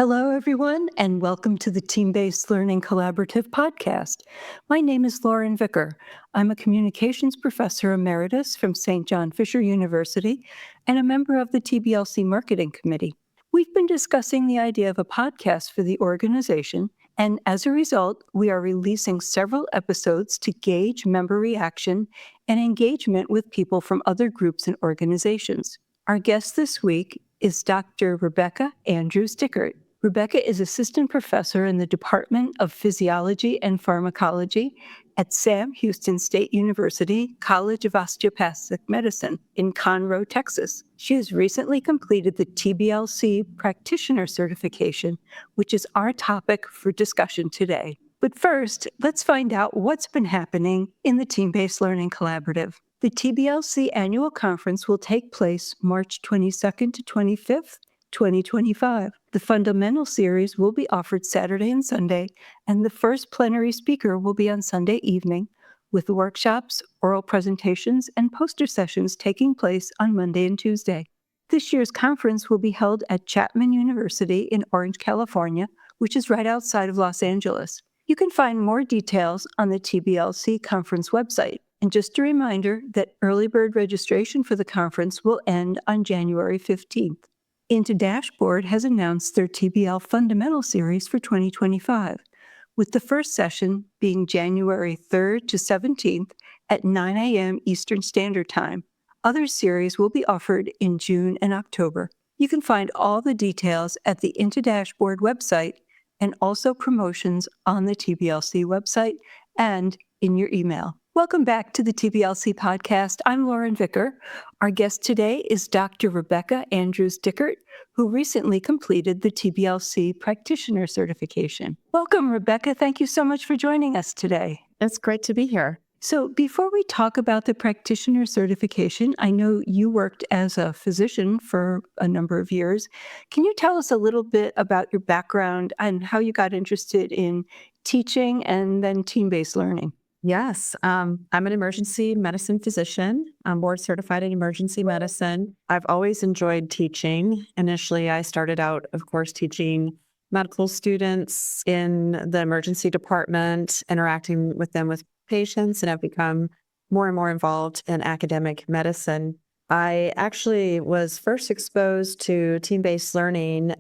Hello, everyone, and welcome to the Team-Based Learning Collaborative podcast. My name is Lauren Vicker. I'm a communications professor emeritus from St. John Fisher University and a member of the TBLC Marketing Committee. We've been discussing the idea of a podcast for the organization, and as a result, we are releasing several episodes to gauge member reaction and engagement with people from other groups and organizations. Our guest this week is Dr. Rebecca Andrews-Dickert. Rebecca is assistant professor in the Department of Physiology and Pharmacology at Sam Houston State University College of Osteopathic Medicine in Conroe, Texas. She has recently completed the TBLC Practitioner Certification, which is our topic for discussion today. But first, let's find out what's been happening in the Team-Based Learning Collaborative. The TBLC Annual Conference will take place March 22nd to 25th, 2025. The Fundamental Series will be offered Saturday and Sunday, and the first plenary speaker will be on Sunday evening, with workshops, oral presentations, and poster sessions taking place on Monday and Tuesday. This year's conference will be held at Chapman University in Orange, California, which is right outside of Los Angeles. You can find more details on the TBLC conference website. And just a reminder that early bird registration for the conference will end on January 15th. Into Dashboard has announced their TBL Fundamental Series for 2025, with the first session being January 3rd to 17th at 9 a.m. Eastern Standard Time. Other series will be offered in June and October. You can find all the details at the Into Dashboard website and also promotions on the TBLC website and in your email. Welcome back to the TBLC podcast. I'm Lauren Vicker. Our guest today is Dr. Rebecca Andrews-Dickert, who recently completed the TBLC Practitioner Certification. Welcome, Rebecca. Thank you so much for joining us today. It's great to be here. So before we talk about the Practitioner Certification, I know you worked as a physician for a number of years. Can you tell us a little bit about your background and how you got interested in teaching and then team-based learning? Yes, I'm an emergency medicine physician. I'm board certified in emergency medicine. I've always enjoyed teaching. Initially, I started out, of course, teaching medical students in the emergency department, interacting with them with patients, and I've become more and more involved in academic medicine. I actually was first exposed to team-based learning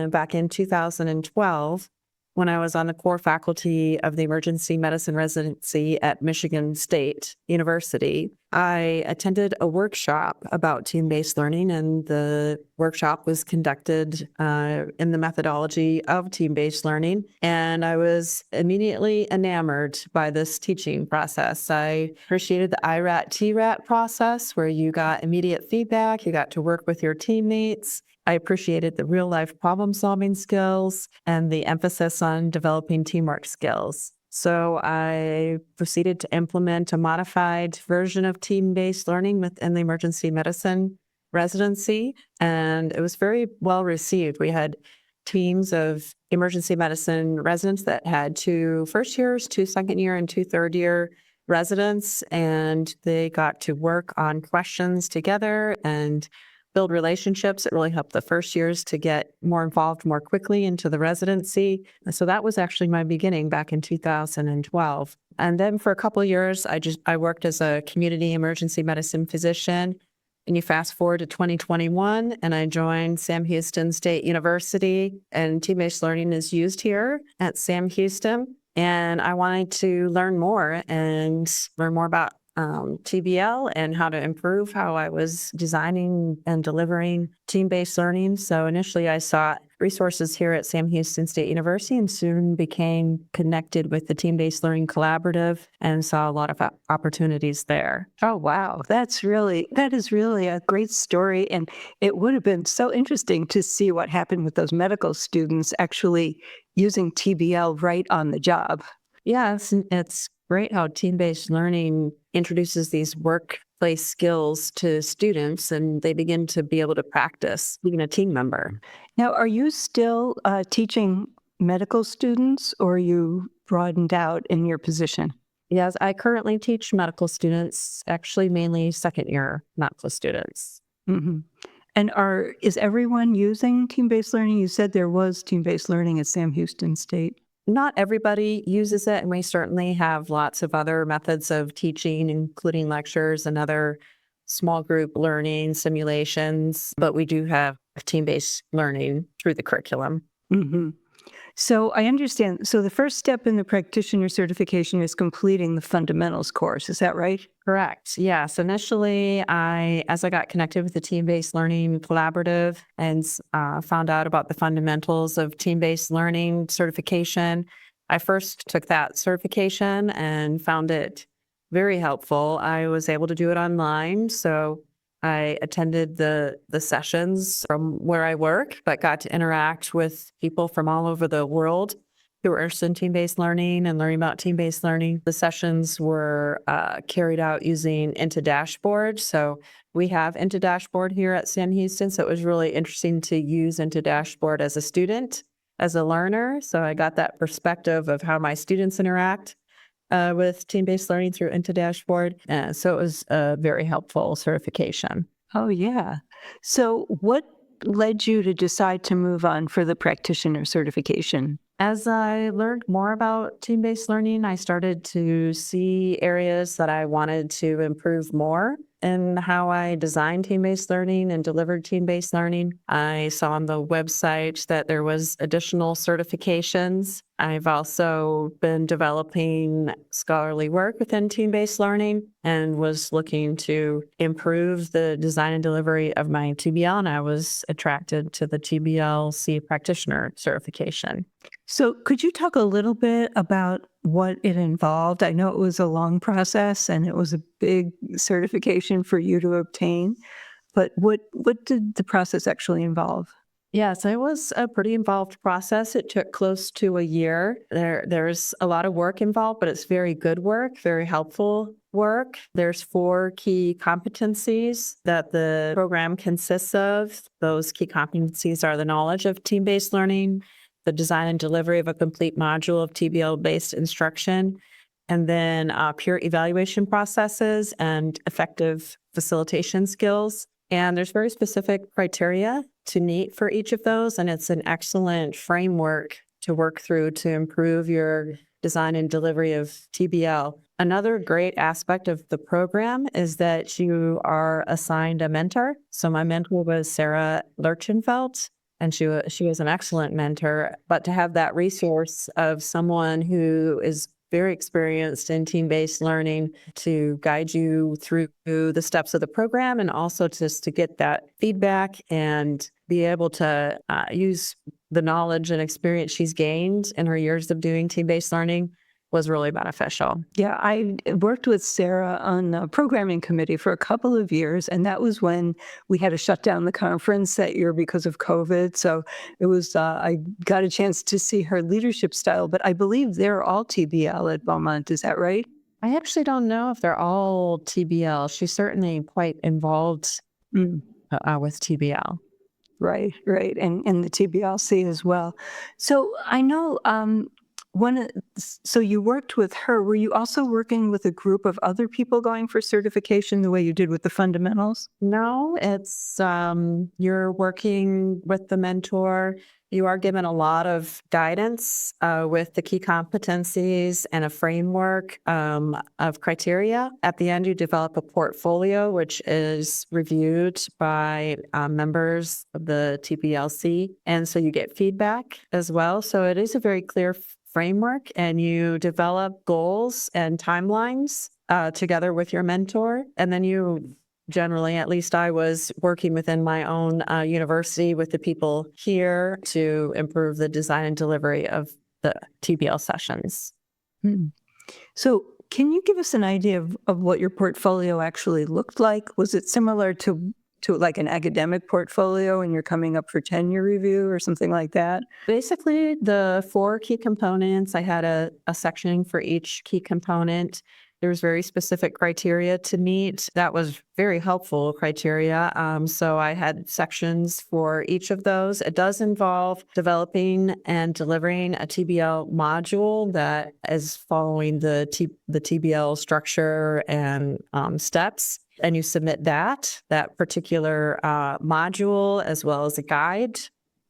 back in 2012. When I was on the core faculty of the emergency medicine residency at Michigan State University. I attended a workshop about team-based learning, and the workshop was conducted in the methodology of team-based learning. And I was immediately enamored by this teaching process. I appreciated the IRAT-TRAT process, where you got immediate feedback, you got to work with your teammates. I appreciated the real-life problem-solving skills and the emphasis on developing teamwork skills. So I proceeded to implement a modified version of team-based learning within the emergency medicine residency, and it was very well received. We had teams of emergency medicine residents that had 2 first years, 2 second year, and 2 third year residents, and they got to work on questions together and build relationships. It really helped the first years to get more involved more quickly into the residency. So that was actually my beginning back in 2012. And then for a couple of years, I worked as a community emergency medicine physician. And you fast forward to 2021, and I joined Sam Houston State University, and team-based learning is used here at Sam Houston. And I wanted to learn more about TBL and how to improve how I was designing and delivering team-based learning. So initially I sought resources here at Sam Houston State University and soon became connected with the Team-Based Learning Collaborative and saw a lot of opportunities there. Oh, wow. That is really a great story. And it would have been so interesting to see what happened with those medical students actually using TBL right on the job. Yes, it's great how team-based learning introduces these workplace skills to students and they begin to be able to practice being a team member. Now, are you still teaching medical students, or are you broadened out in your position? Yes, I currently teach medical students, actually mainly second year medical students. Mm-hmm. And is everyone using team-based learning? You said there was team-based learning at Sam Houston State. Not everybody uses it, and we certainly have lots of other methods of teaching, including lectures and other small group learning simulations, but we do have team-based learning through the curriculum. Mm-hmm. So I understand. So the first step in the practitioner certification is completing the fundamentals course. Is that right? Correct. Yes. Initially, as I got connected with the team-based learning collaborative and found out about the fundamentals of team-based learning certification, I first took that certification and found it very helpful. I was able to do it online, so I attended the sessions from where I work, but got to interact with people from all over the world who were interested in team-based learning and learning about team-based learning. The sessions were carried out using Into Dashboard. So we have Into Dashboard here at Sam Houston. So it was really interesting to use Into Dashboard as a student, as a learner. So I got that perspective of how my students interact with team-based learning through Into Dashboard. So it was a very helpful certification. Oh, yeah. So what led you to decide to move on for the practitioner certification? As I learned more about team-based learning, I started to see areas that I wanted to improve more in how I designed team-based learning and delivered team-based learning. I saw on the website that there was additional certifications. I've also been developing scholarly work within team-based learning and was looking to improve the design and delivery of my TBL, and I was attracted to the TBLC Practitioner Certification. So could you talk a little bit about what it involved? I know it was a long process and it was a big certification for you to obtain, but what did the process actually involve? Yes, it was a pretty involved process. It took close to a year. There's a lot of work involved, but it's very good work, very helpful work. There's 4 key competencies that the program consists of. Those key competencies are the knowledge of team-based learning, the design and delivery of a complete module of TBL-based instruction, and then peer evaluation processes and effective facilitation skills. And there's very specific criteria to meet for each of those, and it's an excellent framework to work through to improve your design and delivery of TBL. Another great aspect of the program is that you are assigned a mentor. So my mentor was Sarah Lurchenfeld, and she was an excellent mentor. But to have that resource of someone who is very experienced in team-based learning to guide you through the steps of the program, and also just to get that feedback and be able to use the knowledge and experience she's gained in her years of doing team-based learning was really beneficial. Yeah, I worked with Sarah on the programming committee for a couple of years, and that was when we had to shut down the conference that year because of COVID. So it was, I got a chance to see her leadership style, but I believe they're all TBL at Beaumont. Is that right? I actually don't know if they're all TBL. She's certainly quite involved Mm. with TBL. Right, right, and the TBLC as well. So I know so you worked with her. Were you also working with a group of other people going for certification the way you did with the fundamentals? No, it's you're working with the mentor. You are given a lot of guidance with the key competencies and a framework of criteria. At the end, you develop a portfolio, which is reviewed by members of the TBLC. And so you get feedback as well. So it is a very clear framework, and you develop goals and timelines together with your mentor. And then you generally, at least I was working within my own university with the people here to improve the design and delivery of the TBL sessions. Hmm. So can you give us an idea of what your portfolio actually looked like? Was it similar to like an academic portfolio and you're coming up for tenure review or something like that? Basically, the 4 key components, I had a section for each key component. There was very specific criteria to meet. That was very helpful criteria. So I had sections for each of those. It does involve developing and delivering a TBL module that is following the TBL structure and steps. and you submit that particular module as well as a guide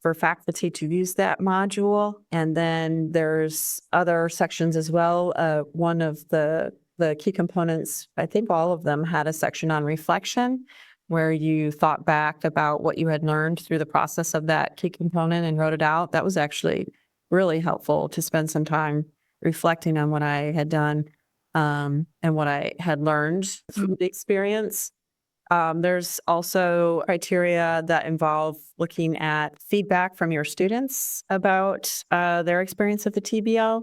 for faculty to use that module. And then there's other sections as well. One of the key components, I think all of them had a section on reflection, where you thought back about what you had learned through the process of that key component and wrote it out. That was actually really helpful to spend some time reflecting on what I had done and what I had learned through the experience. There's also criteria that involve looking at feedback from your students about their experience of the TBL,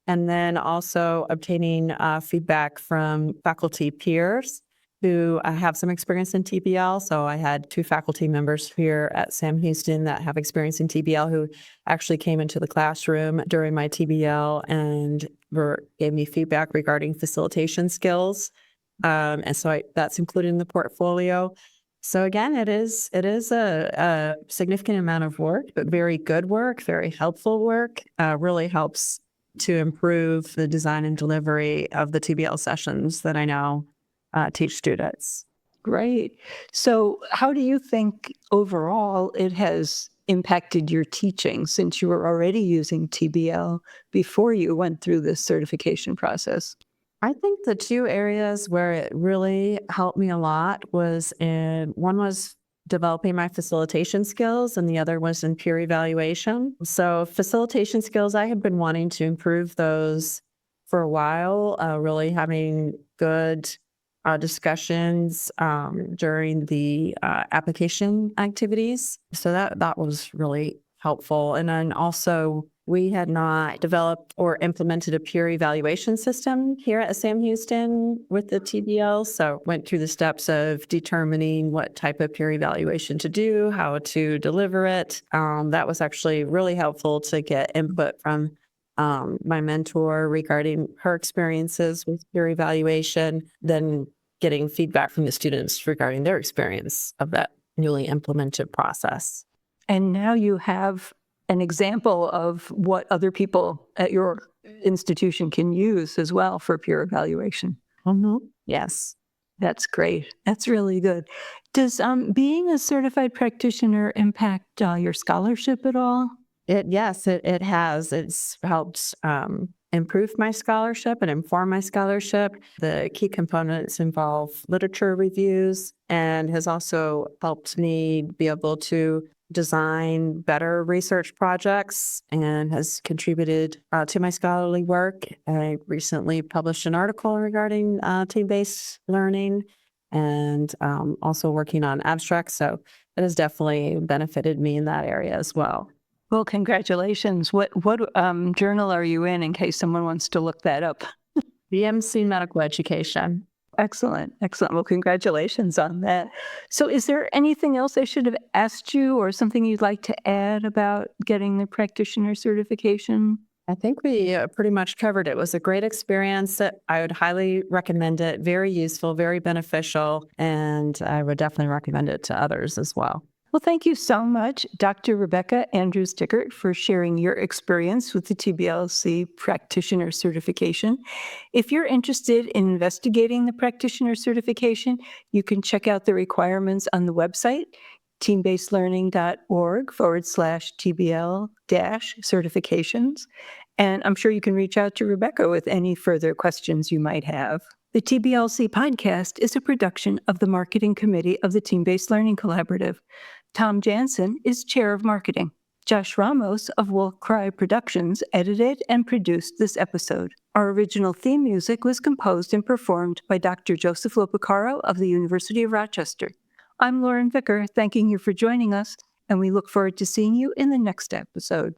and then also obtaining feedback from faculty peers who have some experience in TBL. So I had 2 faculty members here at Sam Houston that have experience in TBL who actually came into the classroom during my TBL and gave me feedback regarding facilitation skills. And so that's included in the portfolio. So again, it is a significant amount of work, but very good work, very helpful work, really helps to improve the design and delivery of the TBL sessions that I now teach students. Great. So how do you think overall it has impacted your teaching, since you were already using TBL before you went through this certification process? I think the 2 areas where it really helped me a lot was one was developing my facilitation skills, and the other was in peer evaluation. So facilitation skills, I had been wanting to improve those for a while, really having good discussions during the application activities. So that was really helpful. And then also, we had not developed or implemented a peer evaluation system here at Sam Houston with the TBL. So went through the steps of determining what type of peer evaluation to do, how to deliver it. That was actually really helpful to get input from my mentor regarding her experiences with peer evaluation, then getting feedback from the students regarding their experience of that newly implemented process. And now you have an example of what other people at your institution can use as well for peer evaluation. Yes. That's great. That's really good. Does being a certified practitioner impact your scholarship at all? Yes, it has. It's helped improve my scholarship and inform my scholarship. The key components involve literature reviews and has also helped me be able to design better research projects and has contributed to my scholarly work. I recently published an article regarding team-based learning and also working on abstracts. So it has definitely benefited me in that area as well. Well, congratulations. What journal are you in case someone wants to look that up? BMC Medical Education. Excellent. Excellent. Well, congratulations on that. So is there anything else I should have asked you or something you'd like to add about getting the practitioner certification? I think we pretty much covered it. It was a great experience. I would highly recommend it. Very useful, very beneficial, and I would definitely recommend it to others as well. Well, thank you so much, Dr. Rebecca Andrews-Dickert, for sharing your experience with the TBLC Practitioner Certification. If you're interested in investigating the Practitioner Certification, you can check out the requirements on the website, teambasedlearning.org/TBL-certifications. And I'm sure you can reach out to Rebecca with any further questions you might have. The TBLC Podcast is a production of the Marketing Committee of the Team-Based Learning Collaborative. Tom Jansen is Chair of Marketing. Josh Ramos of Wolf Cry Productions edited and produced this episode. Our original theme music was composed and performed by Dr. Joseph Lopicaro of the University of Rochester. I'm Lauren Vicker, thanking you for joining us, and we look forward to seeing you in the next episode.